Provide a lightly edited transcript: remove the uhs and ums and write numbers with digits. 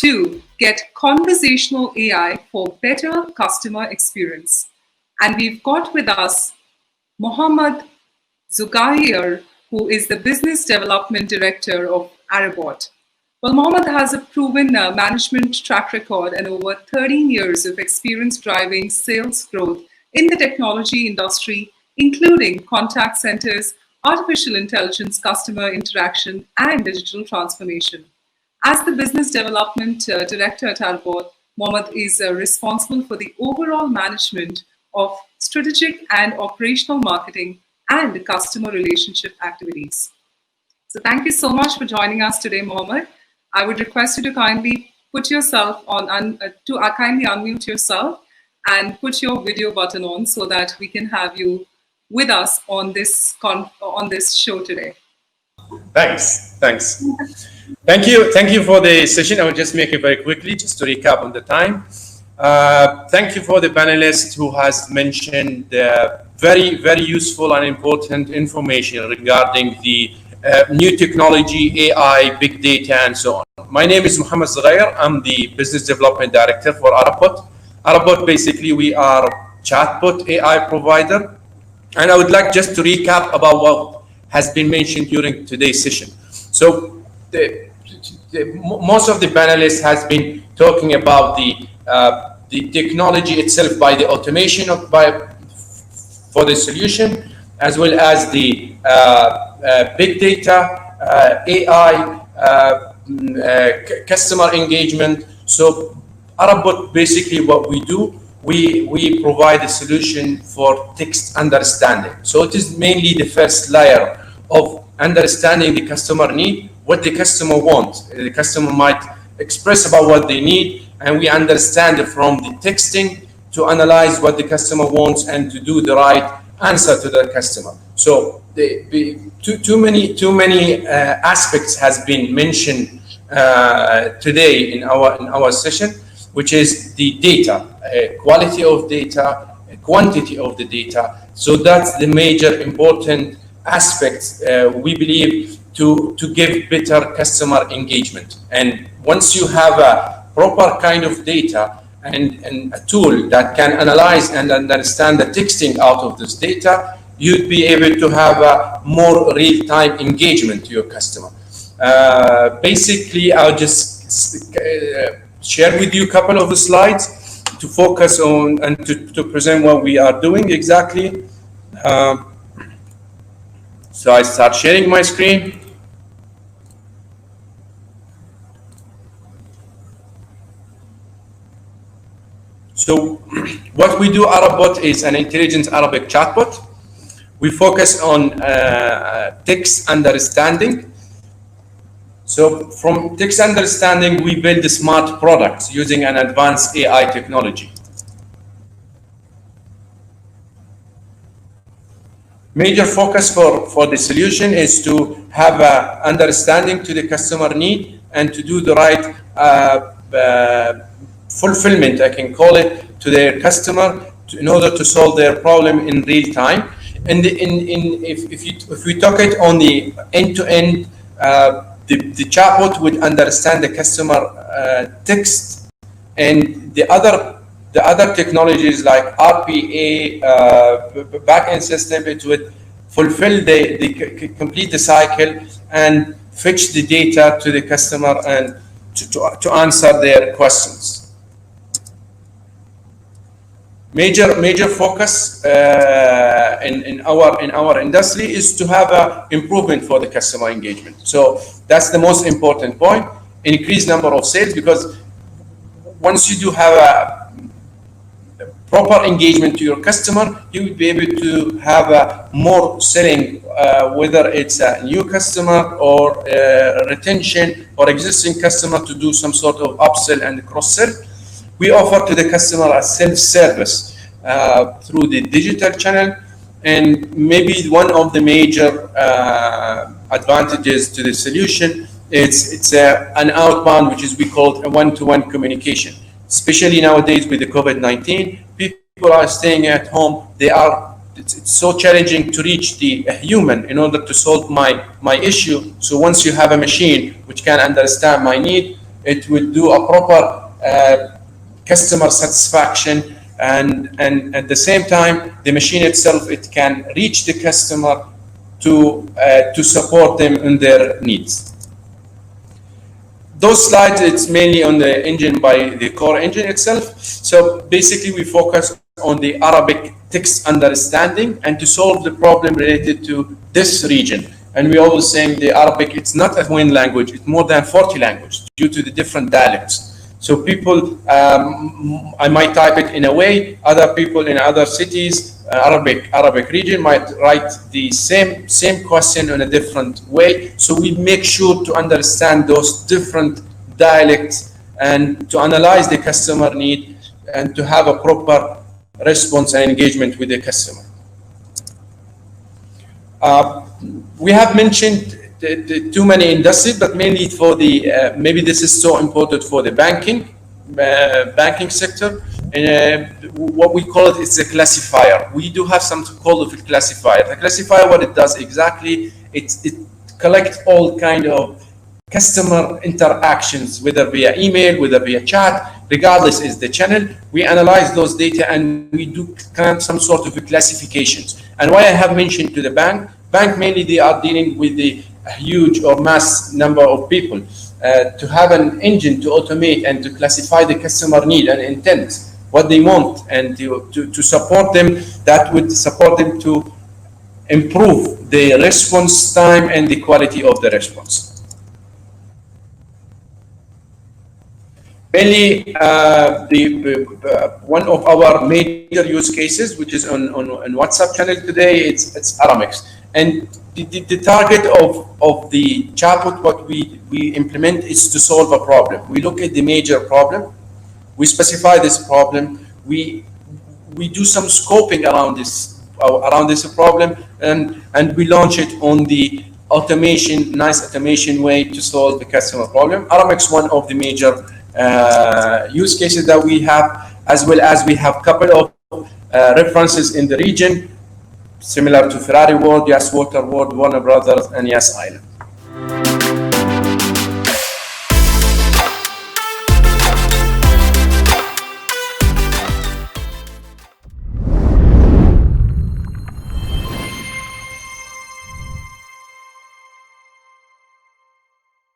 to get conversational AI for better customer experience. And we've got with us Mohammad Zughayer, who is the Business Development Director of Arabot. Well, Mohammad has a proven management track record and over 13 years of experience driving sales growth in the technology industry, including contact centers, artificial intelligence, customer interaction, and digital transformation. As the Business Development Director at Arabot, Mohammad is responsible for the overall management of strategic and operational marketing and customer relationship activities. So thank you so much for joining us today, Mohammad. I would request you to kindly put yourself on, kindly unmute yourself and put your video button on so that we can have you with us on this show today. Thanks. Thank you for the session. I will just make it very quickly, just to recap on the time. Thank you for the panelist who has mentioned very, very useful and important information regarding the new technology, AI, big data, and so on. My name is Mohammad Zughayer. I'm the Business Development Director for Arabot. Arabot, basically, we are chatbot AI provider. And I would like just to recap about what has been mentioned during today's session. So most of the panelists has been talking about the technology itself by the automation for the solution, as well as the big data, AI, customer engagement. So Arabot, basically what we do, we provide a solution for text understanding. So it is mainly the first layer of understanding the customer need, what the customer wants. The customer might express about what they need, and we understand it from the texting to analyze what the customer wants and to do the right answer to the customer. So too many aspects has been mentioned today in our session, which is the data, quality of data, quantity of the data. So that's the major important aspects we believe to give better customer engagement. And once you have a proper kind of data and a tool that can analyze and understand the texting out of this data, you'd be able to have a more real-time engagement to your customer. Basically, I'll just share with you a couple of the slides to focus on and to present what we are doing exactly. So I start sharing my screen. So what we do, Arabot is an intelligent Arabic chatbot. We focus on text understanding. So from text understanding, we build smart products using an advanced AI technology. Major focus for the solution is to have an understanding to the customer need and to do the right fulfillment, I can call it, to their customer in order to solve their problem in real time. And if we talk it on the end-to-end, the chatbot would understand the customer text, and the other technologies like RPA, backend system, it would fulfill complete the cycle and fetch the data to the customer and to answer their questions. Major focus in our industry is to have an improvement for the customer engagement. So that's the most important point. Increase number of sales, because once you do have a proper engagement to your customer, you will be able to have more selling, whether it's a new customer or retention or existing customer, to do some sort of upsell and cross-sell. We offer to the customer a self-service through the digital channel, and maybe one of the major advantages to the solution is it's an outbound, which is we call a one-to-one communication. Especially nowadays with the COVID-19, people are staying at home. It's so challenging to reach the human in order to solve my issue. So once you have a machine which can understand my need, it will do a proper customer satisfaction, and at the same time, the machine itself, it can reach the customer to support them in their needs. Those slides, it's mainly on the engine by the core engine itself. So basically, we focus on the Arabic text understanding and to solve the problem related to this region. And we always saying the Arabic, it's not a one language, it's more than 40 languages due to the different dialects. So people, I might type it in a way, other people in other cities, Arabic region might write the same question in a different way. So we make sure to understand those different dialects and to analyze the customer need and to have a proper response and engagement with the customer. We have mentioned the too many industries, but mainly for the maybe this is so important for the banking sector. What we call it is a classifier. We do have something called a classifier. The classifier, what it does exactly, it collects all kind of customer interactions, whether via email, whether via chat, regardless is the channel. We analyze those data and we do kind of some sort of classifications. And why I have mentioned to the bank mainly they are dealing with the huge or mass number of people. To have an engine to automate and to classify the customer need and intent, what they want, and to support them, that would support them to improve the response time and the quality of the response. Mainly, one of our major use cases, which is on WhatsApp channel today, it's Aramex. And the target of the chatbot, what we implement is to solve a problem. We look at the major problem, we specify this problem, we do some scoping around this problem, and we launch it on the nice automation way to solve the customer problem. Aramex, one of the major use cases that we have, as well as we have a couple of references in the region, similar to Ferrari World, Yes Water World, Warner Brothers, and Yes Island.